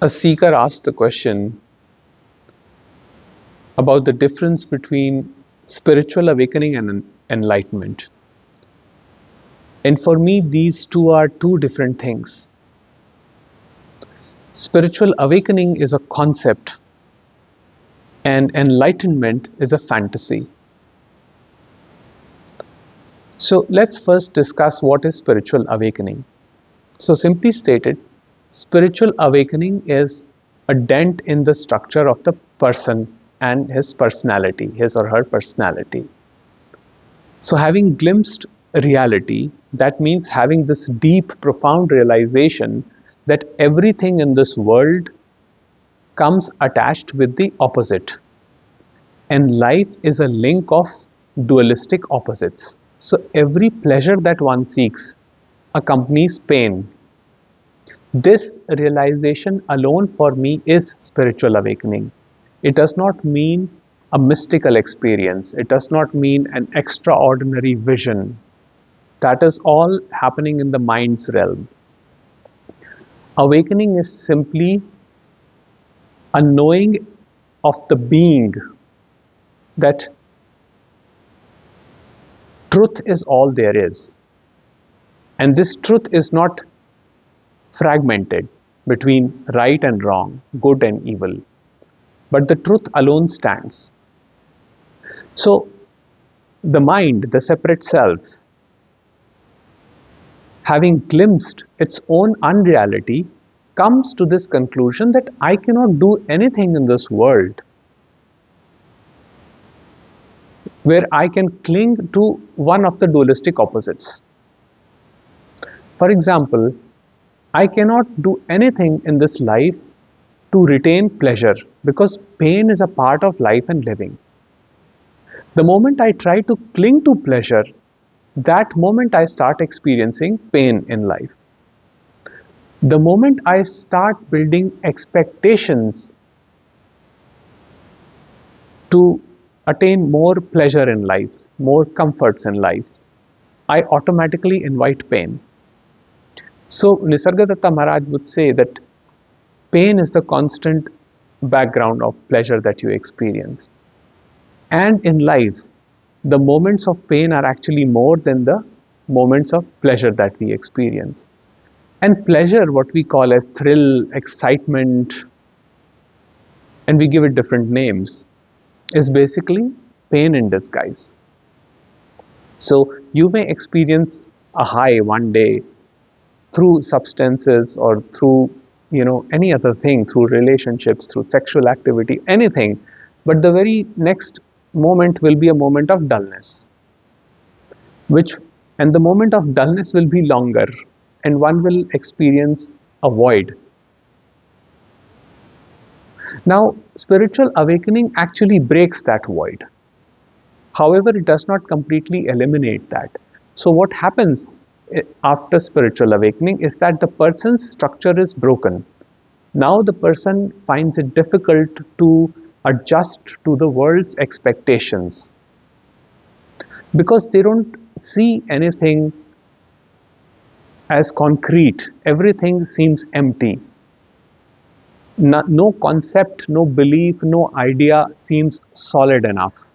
A seeker asked the question about the difference between spiritual awakening and enlightenment. And for me, these two are two different things. Spiritual awakening is a concept, and enlightenment is a fantasy. So let's first discuss what is spiritual awakening. So simply stated, spiritual awakening is a dent in the structure of the person and his personality, his or her personality. So having glimpsed reality, that means having this deep, profound realization that everything in this world comes attached with the opposite. And life is a link of dualistic opposites. So every pleasure that one seeks accompanies pain. This realization alone for me is spiritual awakening. It does not mean a mystical experience. It does not mean an extraordinary vision. That is all happening in the mind's realm. Awakening is simply a knowing of the being that truth is all there is. And this truth is not fragmented between right and wrong, good and evil, but the truth alone stands. So the mind, the separate self, having glimpsed its own unreality, comes to this conclusion that I cannot do anything in this world where I can cling to one of the dualistic opposites. For example, I cannot do anything in this life to retain pleasure because pain is a part of life and living. The moment I try to cling to pleasure, that moment I start experiencing pain in life. The moment I start building expectations to attain more pleasure in life, more comforts in life, I automatically invite pain. So Nisargadatta Maharaj would say that pain is the constant background of pleasure that you experience. And in life, the moments of pain are actually more than the moments of pleasure that we experience. And pleasure, what we call as thrill, excitement, and we give it different names, is basically pain in disguise. So you may experience a high one day through substances or through any other thing, through relationships, through sexual activity, anything, but the very next moment will be a moment of dullness, and the moment of dullness will be longer, and one will experience a void. Now, spiritual awakening actually breaks that void. However, it does not completely eliminate that. So what happens after spiritual awakening is that the person's structure is broken. Now the person finds it difficult to adjust to the world's expectations because they don't see anything as concrete. Everything seems empty. No concept, no belief, no idea seems solid enough.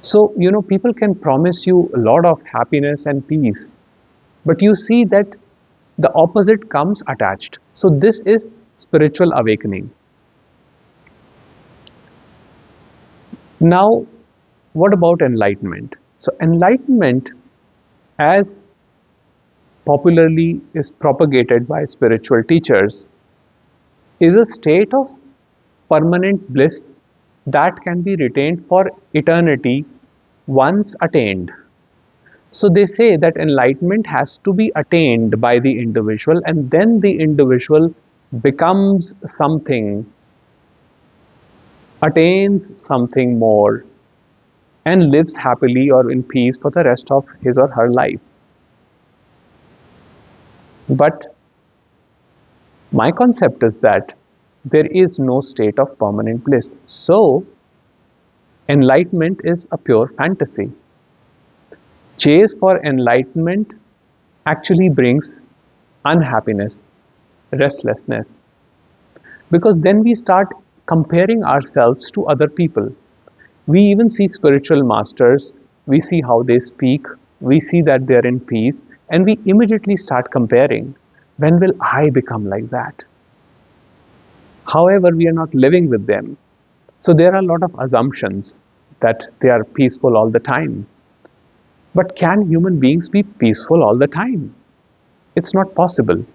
So, people can promise you a lot of happiness and peace, but you see that the opposite comes attached. So this is spiritual awakening. Now, what about enlightenment? So enlightenment, as popularly is propagated by spiritual teachers, is a state of permanent bliss that can be retained for eternity once attained. So they say that enlightenment has to be attained by the individual, and then the individual becomes something, attains something more, and lives happily or in peace for the rest of his or her life. But my concept is that there is no state of permanent bliss. So enlightenment is a pure fantasy. Chase for enlightenment actually brings unhappiness. restlessness. Because then we start comparing ourselves to other people. We even see spiritual masters, we see how they speak, we see that they're in peace, and we immediately start comparing. When will I become like that? However, we are not living with them. So there are a lot of assumptions that they are peaceful all the time. But can human beings be peaceful all the time? It's not possible,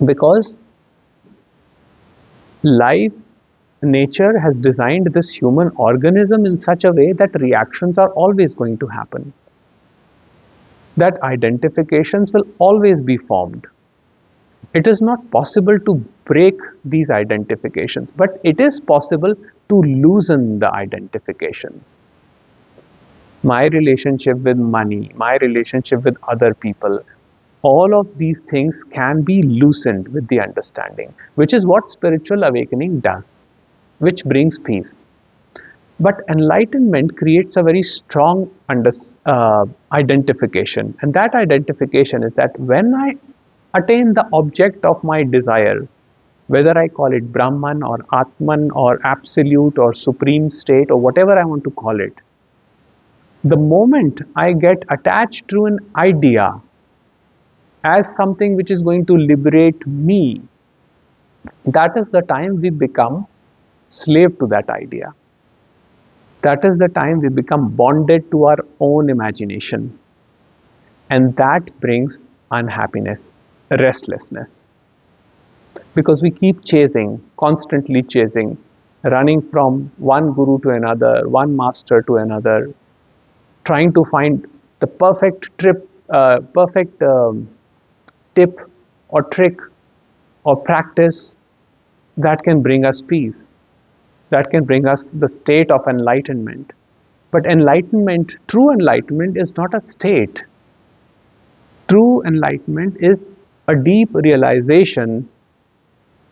because life, nature has designed this human organism in such a way that reactions are always going to happen, that identifications will always be formed. It is not possible to break these identifications, but it is possible to loosen the identifications. My relationship with money, my relationship with other people, all of these things can be loosened with the understanding, which is what spiritual awakening does, which brings peace. But enlightenment creates a very strong identification, and that identification is that when I attain the object of my desire, whether I call it Brahman or Atman or absolute or supreme state or whatever I want to call it, the moment I get attached to an idea as something which is going to liberate me, that is the time we become slave to that idea. That is the time we become bonded to our own imagination. And that brings unhappiness, restlessness. Because we keep chasing, constantly chasing, running from one guru to another, one master to another, trying to find the perfect tip or trick or practice that can bring us peace, that can bring us the state of enlightenment. But enlightenment, true enlightenment, is not a state. True enlightenment is a deep realization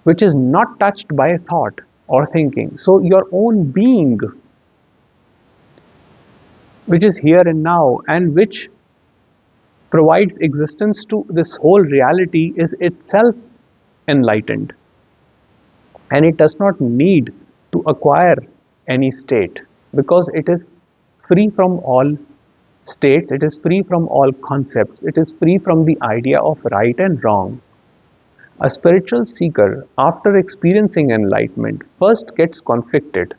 which is not touched by thought or thinking. So, your own being, which is here and now, and which provides existence to this whole reality, is itself enlightened. And it does not need to acquire any state, because it is free from all states, it is free from all concepts, it is free from the idea of right and wrong. A spiritual seeker, after experiencing enlightenment, first gets conflicted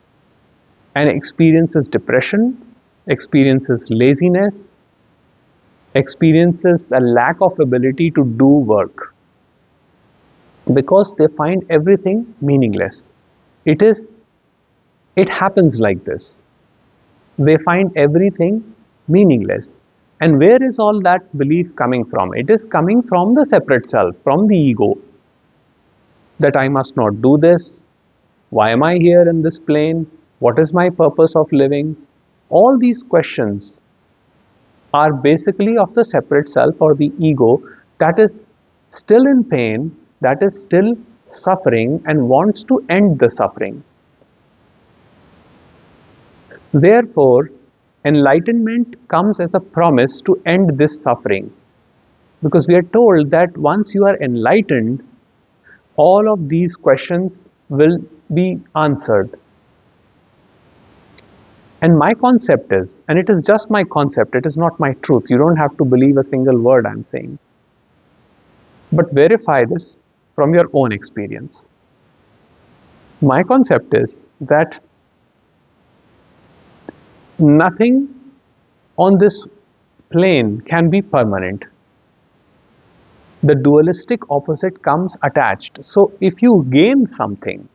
and experiences depression, experiences laziness, experiences the lack of ability to do work, because they find everything meaningless. It happens like this. They find everything meaningless. And where is all that belief coming from? It is coming from the separate self, from the ego, that I must not do this. Why am I here in this plane? What is my purpose of living? All these questions are basically of the separate self or the ego that is still in pain, that is still suffering and wants to end the suffering. Therefore, enlightenment comes as a promise to end this suffering, because we are told that once you are enlightened, all of these questions will be answered. And my concept is, and it is just my concept, it is not my truth. You don't have to believe a single word I'm saying. But verify this from your own experience. My concept is that nothing on this plane can be permanent. The dualistic opposite comes attached. So if you gain something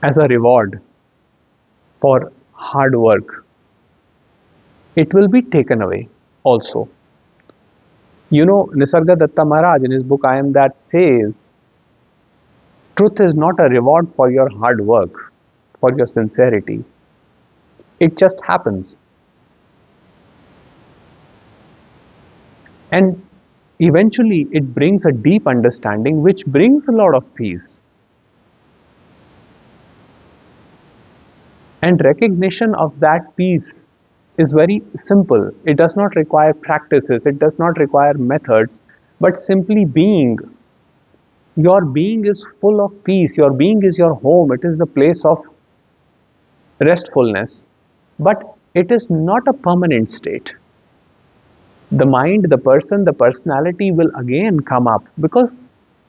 as a reward for hard work, it will be taken away also. You know, Nisarga Datta Maharaj in his book I Am That says, truth is not a reward for your hard work, for your sincerity. It just happens. And eventually it brings a deep understanding which brings a lot of peace. And recognition of that peace is very simple. It does not require practices, it does not require methods, but simply being. Your being is full of peace. Your being is your home. It is the place of restfulness. But it is not a permanent state. The mind, the person, the personality will again come up because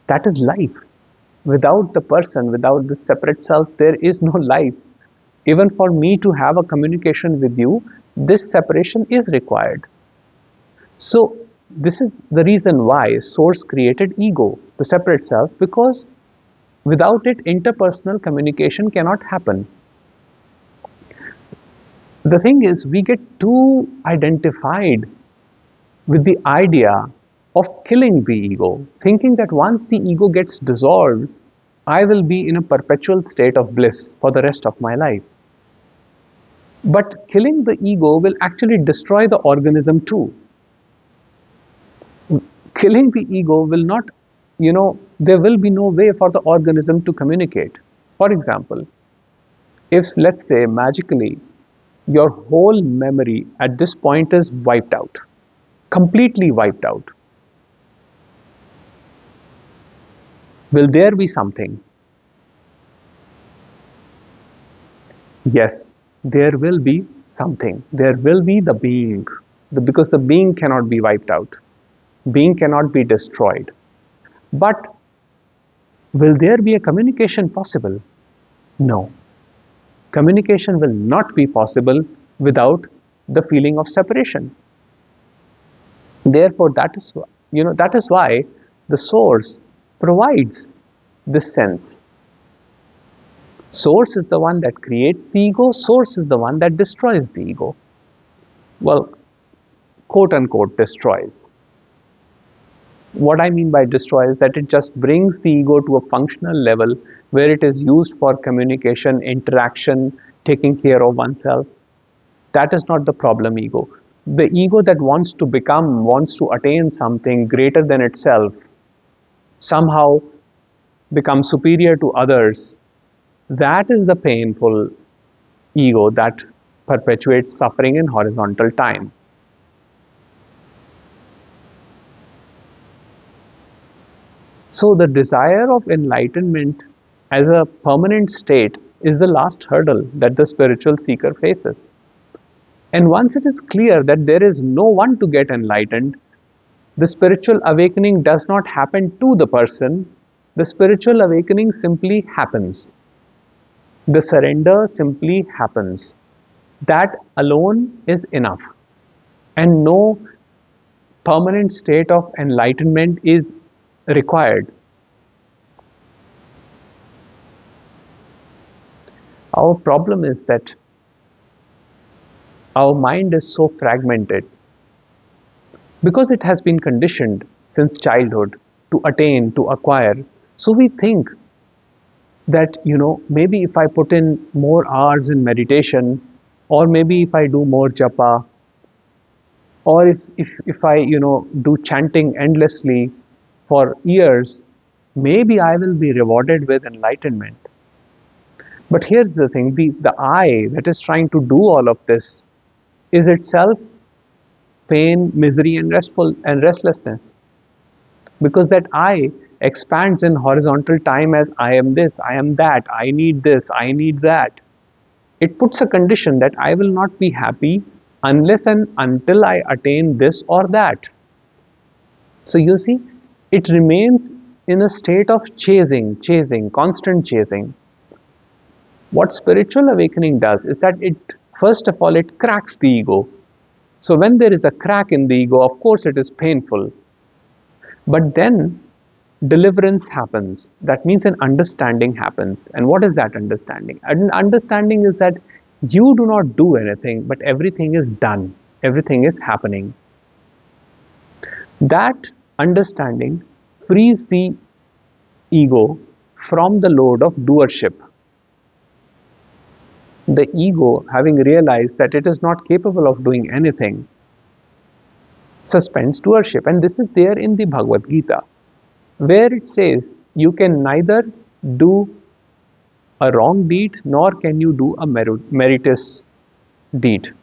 that is life. Without the person, without the separate self, there is no life. Even for me to have a communication with you, this separation is required. So, this is the reason why Source created ego, the separate self, because without it, interpersonal communication cannot happen. The thing is, we get too identified with the idea of killing the ego, thinking that once the ego gets dissolved, I will be in a perpetual state of bliss for the rest of my life. But killing the ego will actually destroy the organism too. Killing the ego will not, there will be no way for the organism to communicate. For example, if let's say magically your whole memory at this point is wiped out, completely wiped out, will there be something? Yes, there will be something. There will be the being, because the being cannot be wiped out. Being cannot be destroyed. But will there be a communication possible? No. Communication will not be possible without the feeling of separation. Therefore, that is why the source provides this sense. Source is the one that creates the ego, source is the one that destroys the ego. Well, quote unquote destroys. What I mean by destroy is that it just brings the ego to a functional level where it is used for communication, interaction, taking care of oneself. That is not the problem ego. The ego that wants to become, wants to attain something greater than itself, somehow become superior to others, that is the painful ego that perpetuates suffering in horizontal time. So the desire of enlightenment as a permanent state is the last hurdle that the spiritual seeker faces. And once it is clear that there is no one to get enlightened, the spiritual awakening does not happen to the person, the spiritual awakening simply happens. The surrender simply happens. That alone is enough. And no permanent state of enlightenment is required. Our problem is that our mind is so fragmented because it has been conditioned since childhood to attain, to acquire. So we think that, maybe if I put in more hours in meditation, or maybe if I do more japa, or if I, do chanting endlessly for years, maybe I will be rewarded with enlightenment. But here's the thing, the I that is trying to do all of this is itself pain, misery, and restlessness. Because that I expands in horizontal time as I am this, I am that, I need this, I need that. It puts a condition that I will not be happy unless and until I attain this or that. So you see, it remains in a state of chasing, constant chasing. What spiritual awakening does is that it, first of all, it cracks the ego. So when there is a crack in the ego, of course it is painful. But then deliverance happens. That means an understanding happens. And what is that understanding? An understanding is that you do not do anything, but everything is done. Everything is happening. That understanding frees the ego from the load of doership. The ego, having realized that it is not capable of doing anything, suspends doership. And this is there in the Bhagavad Gita, where it says you can neither do a wrong deed nor can you do a meritorious deed.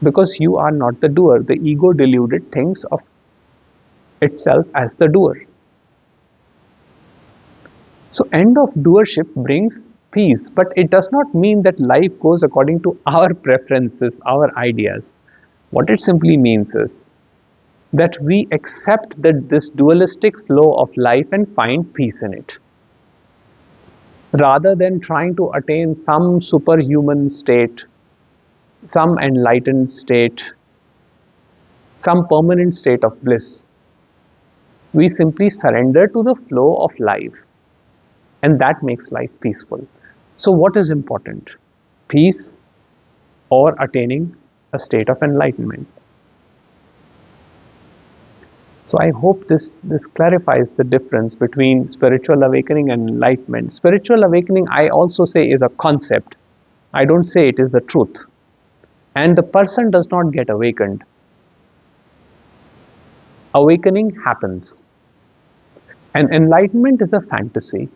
because you are not the doer. The ego deluded thinks of itself as the doer. So end of doership brings peace, but it does not mean that life goes according to our preferences, our ideas. What it simply means is that we accept that this dualistic flow of life and find peace in it, rather than trying to attain some superhuman state, some enlightened state, some permanent state of bliss. We simply surrender to the flow of life, and that makes life peaceful. So what is important? Peace or attaining a state of enlightenment? So I hope this clarifies the difference between spiritual awakening and enlightenment. Spiritual awakening, I also say, is a concept. I don't say it is the truth. And the person does not get awakened. Awakening happens. And enlightenment is a fantasy.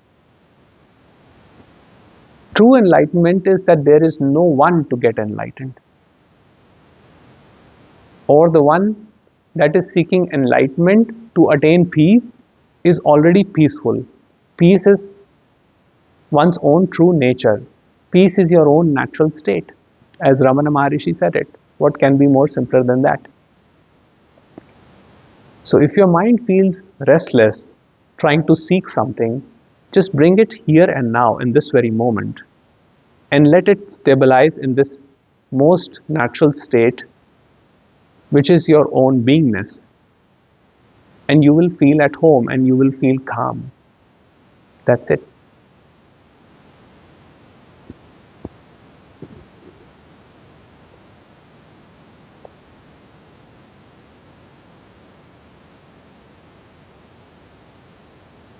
True enlightenment is that there is no one to get enlightened, or the one that is seeking enlightenment to attain peace is already peaceful. Peace is one's own true nature. Peace is your own natural state. As Ramana Maharishi said it, what can be more simpler than that? So if your mind feels restless, trying to seek something, just bring it here and now in this very moment and let it stabilize in this most natural state, which is your own beingness. And you will feel at home and you will feel calm. That's it.